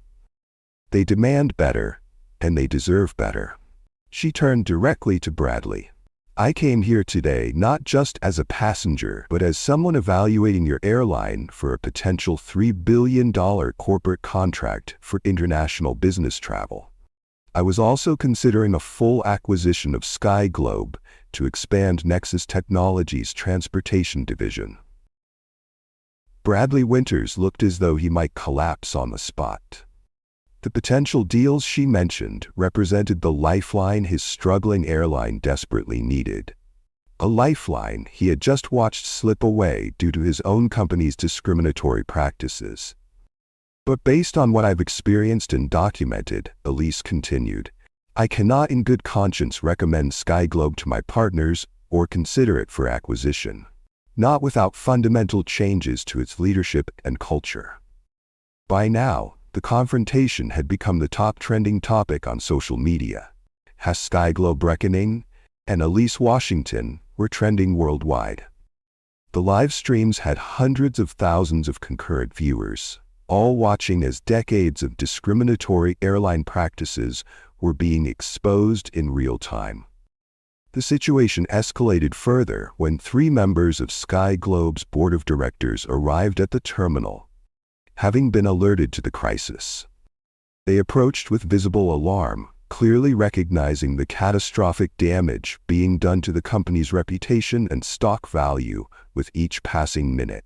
They demand better, and they deserve better. She turned directly to Bradley. "I came here today not just as a passenger, but as someone evaluating your airline for a potential $3 billion corporate contract for international business travel. I was also considering a full acquisition of SkyGlobe to expand Nexus Technologies' transportation division." Bradley Winters looked as though he might collapse on the spot. The potential deals she mentioned represented the lifeline his struggling airline desperately needed. A lifeline he had just watched slip away due to his own company's discriminatory practices. "But based on what I've experienced and documented," Elise continued, "I cannot in good conscience recommend SkyGlobe to my partners or consider it for acquisition. Not without fundamental changes to its leadership and culture." By now, the confrontation had become the top trending topic on social media. #SkyGlobe Reckoning and Elise Washington were trending worldwide. The live streams had hundreds of thousands of concurrent viewers, all watching as decades of discriminatory airline practices were being exposed in real time. The situation escalated further when 3 members of Sky Globe's board of directors arrived at the terminal, having been alerted to the crisis. They approached with visible alarm, clearly recognizing the catastrophic damage being done to the company's reputation and stock value with each passing minute.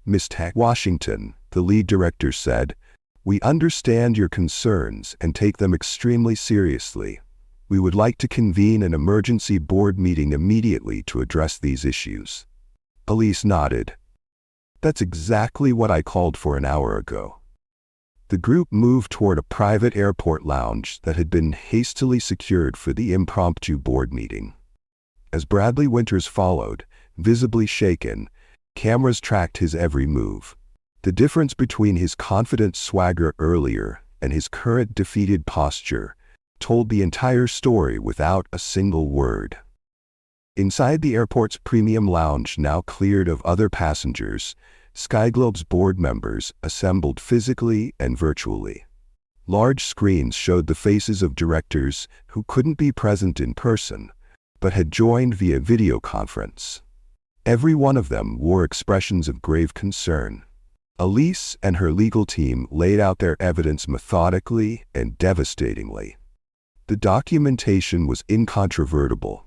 Ms. Washington, the lead director, said, "We understand your concerns and take them extremely seriously. We would like to convene an emergency board meeting immediately to address these issues." Elise nodded. "That's exactly what I called for an hour ago." The group moved toward a private airport lounge that had been hastily secured for the impromptu board meeting. As Bradley Winters followed, visibly shaken, cameras tracked his every move. The difference between his confident swagger earlier and his current defeated posture told the entire story without a single word. Inside the airport's premium lounge, now cleared of other passengers, Sky Globe's board members assembled physically and virtually. Large screens showed the faces of directors who couldn't be present in person, but had joined via video conference. Every one of them wore expressions of grave concern. Elise and her legal team laid out their evidence methodically and devastatingly. The documentation was incontrovertible.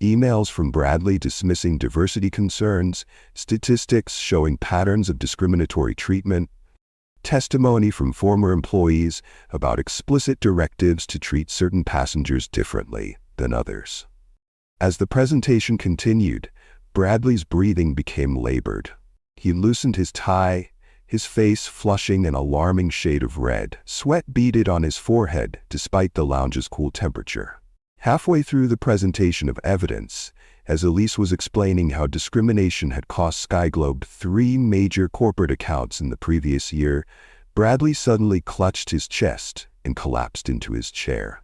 Emails from Bradley dismissing diversity concerns, statistics showing patterns of discriminatory treatment, testimony from former employees about explicit directives to treat certain passengers differently than others. As the presentation continued, Bradley's breathing became labored. He loosened his tie, his face flushing an alarming shade of red. Sweat beaded on his forehead despite the lounge's cool temperature. Halfway through the presentation of evidence, as Elise was explaining how discrimination had cost Sky Globe 3 major corporate accounts in the previous year, Bradley suddenly clutched his chest and collapsed into his chair.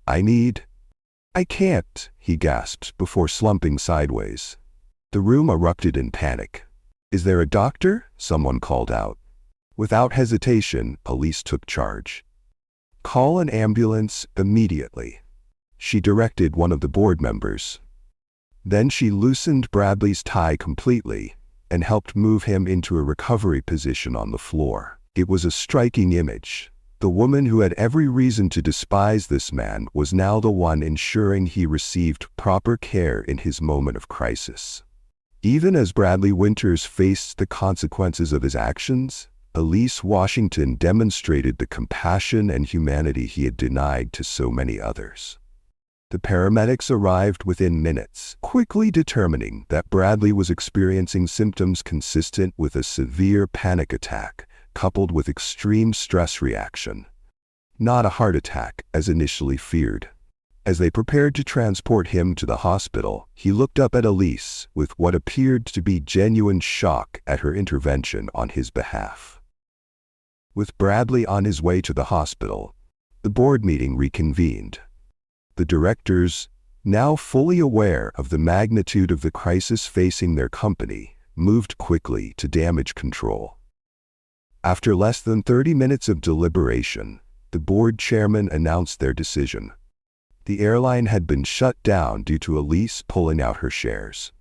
I can't, he gasped before slumping sideways. The room erupted in panic. "Is there a doctor?" someone called out. Without hesitation, Elise took charge. "Call an ambulance immediately," she directed one of the board members. Then she loosened Bradley's tie completely and helped move him into a recovery position on the floor. It was a striking image. The woman who had every reason to despise this man was now the one ensuring he received proper care in his moment of crisis. Even as Bradley Winters faced the consequences of his actions, Elise Washington demonstrated the compassion and humanity he had denied to so many others. The paramedics arrived within minutes, quickly determining that Bradley was experiencing symptoms consistent with a severe panic attack, coupled with extreme stress reaction. Not a heart attack, as initially feared. As they prepared to transport him to the hospital, he looked up at Elise with what appeared to be genuine shock at her intervention on his behalf. With Bradley on his way to the hospital, the board meeting reconvened. The directors, now fully aware of the magnitude of the crisis facing their company, moved quickly to damage control. After less than 30 minutes of deliberation, the board chairman announced their decision. The airline had been shut down due to Elise pulling out her shares.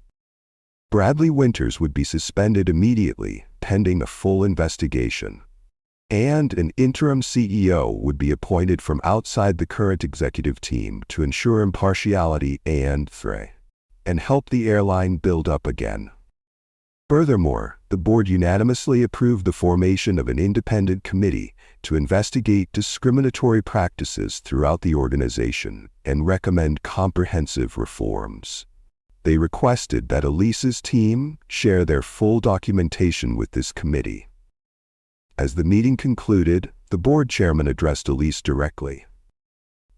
Bradley Winters would be suspended immediately, pending a full investigation. And an interim CEO would be appointed from outside the current executive team to ensure impartiality and help the airline build up again. Furthermore, the board unanimously approved the formation of an independent committee to investigate discriminatory practices throughout the organization and recommend comprehensive reforms. They requested that Elise's team share their full documentation with this committee. As the meeting concluded, the board chairman addressed Elise directly.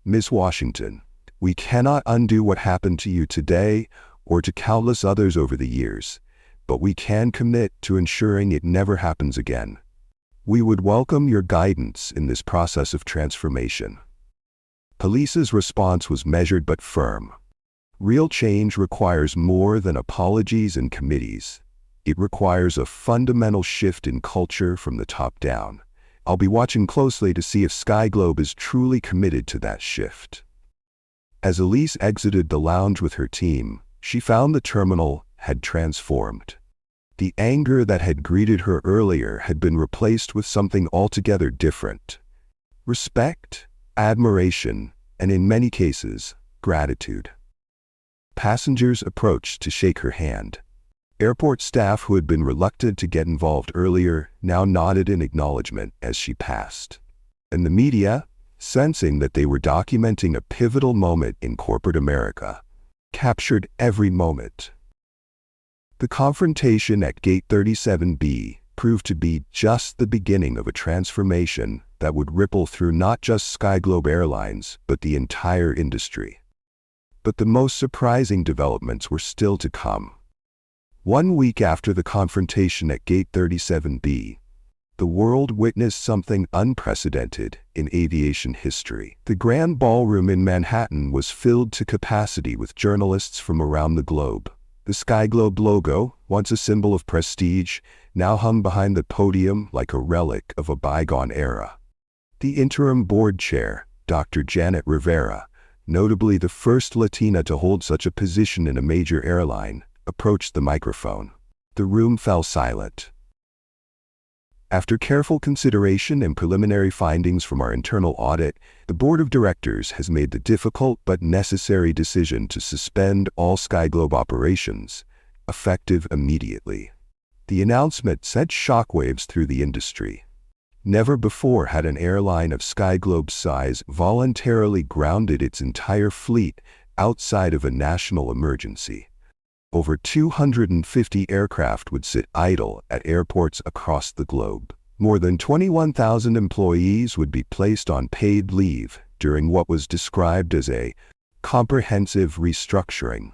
"Ms. Washington, we cannot undo what happened to you today or to countless others over the years, but we can commit to ensuring it never happens again. We would welcome your guidance in this process of transformation." Elise's response was measured but firm. Real change requires more than apologies and committees. It requires a fundamental shift in culture from the top down. I'll be watching closely to see if Sky Globe is truly committed to that shift. As Elise exited the lounge with her team, she found the terminal had transformed. The anger that had greeted her earlier had been replaced with something altogether different. Respect, admiration, and in many cases, gratitude. Passengers approached to shake her hand. Airport staff who had been reluctant to get involved earlier now nodded in acknowledgement as she passed. And the media, sensing that they were documenting a pivotal moment in corporate America, captured every moment. The confrontation at Gate 37B proved to be just the beginning of a transformation that would ripple through not just SkyGlobe Airlines, but the entire industry. But the most surprising developments were still to come. 1 week after the confrontation at Gate 37B, the world witnessed something unprecedented in aviation history. The Grand Ballroom in Manhattan was filled to capacity with journalists from around the globe. The SkyGlobe logo, once a symbol of prestige, now hung behind the podium like a relic of a bygone era. The interim board chair, Dr. Janet Rivera, notably the first Latina to hold such a position in a major airline, approached the microphone. The room fell silent. After careful consideration and preliminary findings from our internal audit, the board of directors has made the difficult but necessary decision to suspend all SkyGlobe operations, effective immediately. The announcement sent shockwaves through the industry. Never before had an airline of SkyGlobe's size voluntarily grounded its entire fleet outside of a national emergency. Over 250 aircraft would sit idle at airports across the globe. More than 21,000 employees would be placed on paid leave during what was described as a comprehensive restructuring.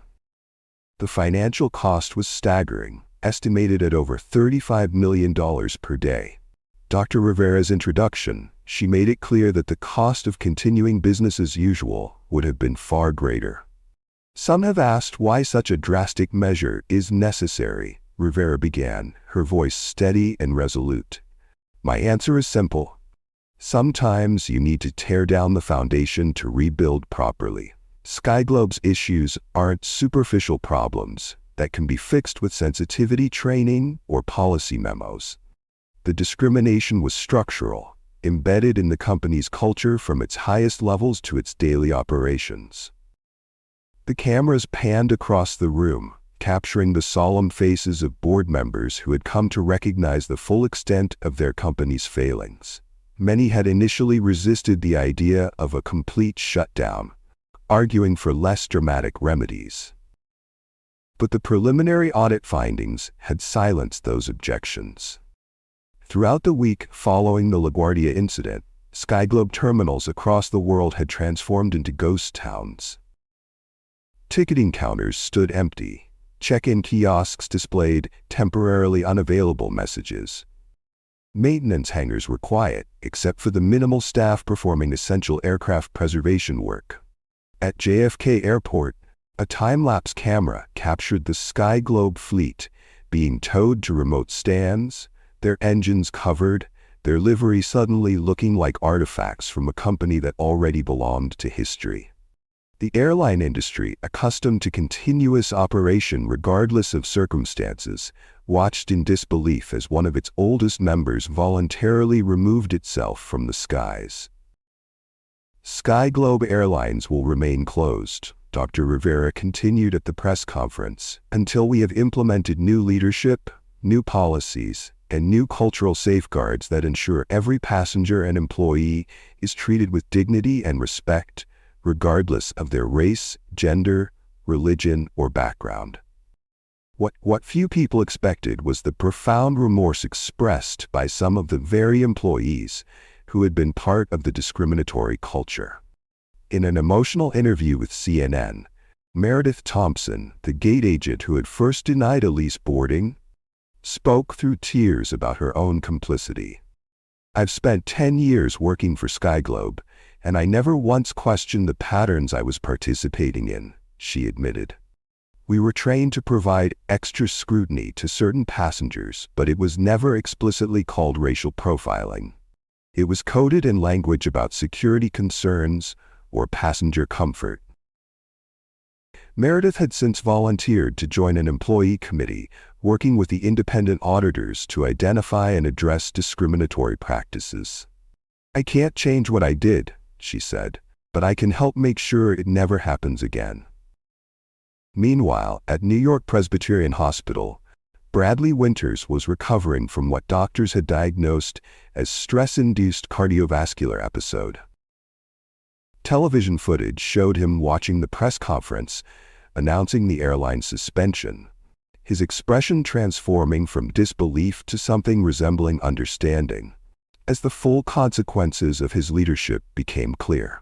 The financial cost was staggering, estimated at over $35 million per day. Dr. Rivera's introduction, she made it clear that the cost of continuing business as usual would have been far greater. Some have asked why such a drastic measure is necessary, Rivera began, her voice steady and resolute. My answer is simple. Sometimes you need to tear down the foundation to rebuild properly. SkyGlobe's issues aren't superficial problems that can be fixed with sensitivity training or policy memos. The discrimination was structural, embedded in the company's culture from its highest levels to its daily operations. The cameras panned across the room, capturing the solemn faces of board members who had come to recognize the full extent of their company's failings. Many had initially resisted the idea of a complete shutdown, arguing for less dramatic remedies. But the preliminary audit findings had silenced those objections. Throughout the week following the LaGuardia incident, SkyGlobe terminals across the world had transformed into ghost towns. Ticketing counters stood empty. Check-in kiosks displayed temporarily unavailable messages. Maintenance hangars were quiet, except for the minimal staff performing essential aircraft preservation work. At JFK Airport, a time-lapse camera captured the SkyGlobe fleet being towed to remote stands, their engines covered, their livery suddenly looking like artifacts from a company that already belonged to history. The airline industry, accustomed to continuous operation regardless of circumstances, watched in disbelief as one of its oldest members voluntarily removed itself from the skies. SkyGlobe Airlines will remain closed, Dr. Rivera continued at the press conference, until we have implemented new leadership, new policies, and new cultural safeguards that ensure every passenger and employee is treated with dignity and respect, regardless of their race, gender, religion, or background. What few people expected was the profound remorse expressed by some of the very employees who had been part of the discriminatory culture. In an emotional interview with CNN, Meredith Thompson, the gate agent who had first denied Elise boarding, spoke through tears about her own complicity. I've spent 10 years working for SkyGlobe, and I never once questioned the patterns I was participating in, she admitted. We were trained to provide extra scrutiny to certain passengers, but it was never explicitly called racial profiling. It was coded in language about security concerns or passenger comfort. Meredith had since volunteered to join an employee committee working with the independent auditors to identify and address discriminatory practices. "I can't change what I did," she said, "but I can help make sure it never happens again." Meanwhile, at New York Presbyterian Hospital, Bradley Winters was recovering from what doctors had diagnosed as stress-induced cardiovascular episode. Television footage showed him watching the press conference announcing the airline's suspension, his expression transforming from disbelief to something resembling understanding, as the full consequences of his leadership became clear.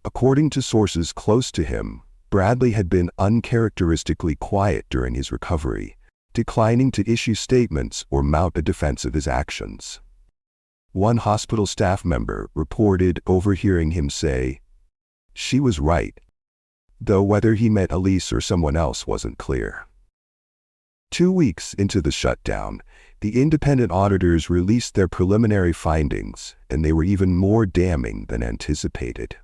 According to sources close to him, Bradley had been uncharacteristically quiet during his recovery, declining to issue statements or mount a defense of his actions. One hospital staff member reported overhearing him say, "She was right," though whether he meant Elise or someone else wasn't clear. 2 weeks into the shutdown, the independent auditors released their preliminary findings, and they were even more damning than anticipated.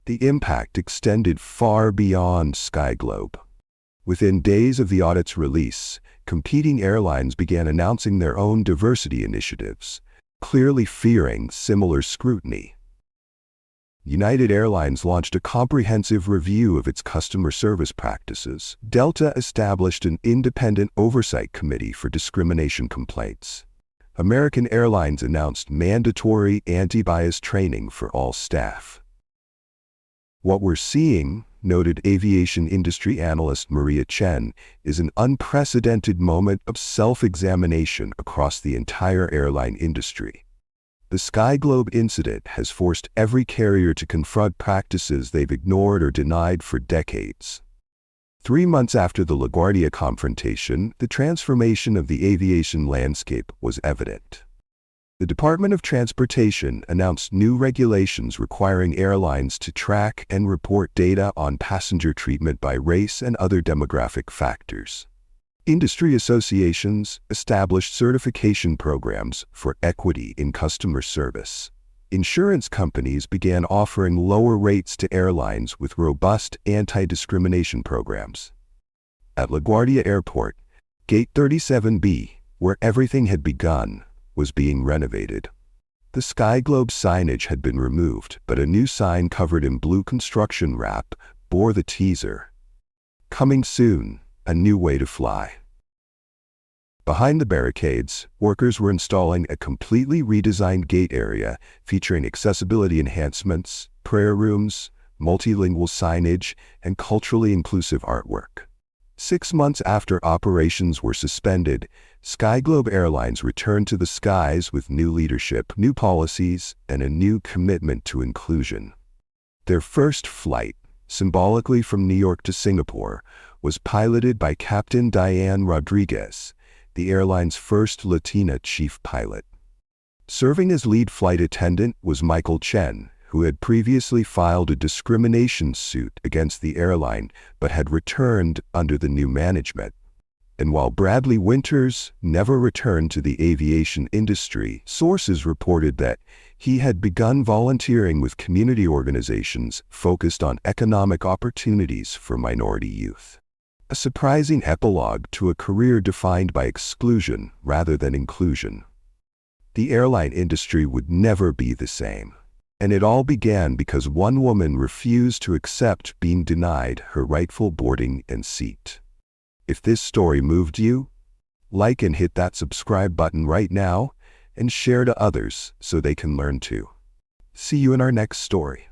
The impact extended far beyond SkyGlobe. Within days of the audit's release, competing airlines began announcing their own diversity initiatives, clearly fearing similar scrutiny. United Airlines launched a comprehensive review of its customer service practices. Delta established an independent oversight committee for discrimination complaints. American Airlines announced mandatory anti-bias training for all staff. "What we're seeing," noted aviation industry analyst Maria Chen, "is an unprecedented moment of self-examination across the entire airline industry. The SkyGlobe incident has forced every carrier to confront practices they've ignored or denied for decades." 3 months after the LaGuardia confrontation, the transformation of the aviation landscape was evident. The Department of Transportation announced new regulations requiring airlines to track and report data on passenger treatment by race and other demographic factors. Industry associations established certification programs for equity in customer service. Insurance companies began offering lower rates to airlines with robust anti-discrimination programs. At LaGuardia Airport, Gate 37B, where everything had begun, was being renovated. The SkyGlobe signage had been removed, but a new sign covered in blue construction wrap bore the teaser, "Coming soon, a new way to fly." Behind the barricades, workers were installing a completely redesigned gate area featuring accessibility enhancements, prayer rooms, multilingual signage, and culturally inclusive artwork. 6 months after operations were suspended, SkyGlobe Airlines returned to the skies with new leadership, new policies, and a new commitment to inclusion. Their first flight, symbolically from New York to Singapore, was piloted by Captain Diane Rodriguez, the airline's first Latina chief pilot. Serving as lead flight attendant was Michael Chen, who had previously filed a discrimination suit against the airline but had returned under the new management. And while Bradley Winters never returned to the aviation industry, sources reported that he had begun volunteering with community organizations focused on economic opportunities for minority youth. A surprising epilogue to a career defined by exclusion rather than inclusion. The airline industry would never be the same. And it all began because one woman refused to accept being denied her rightful boarding and seat. If this story moved you, like and hit that subscribe button right now and share to others so they can learn too. See you in our next story.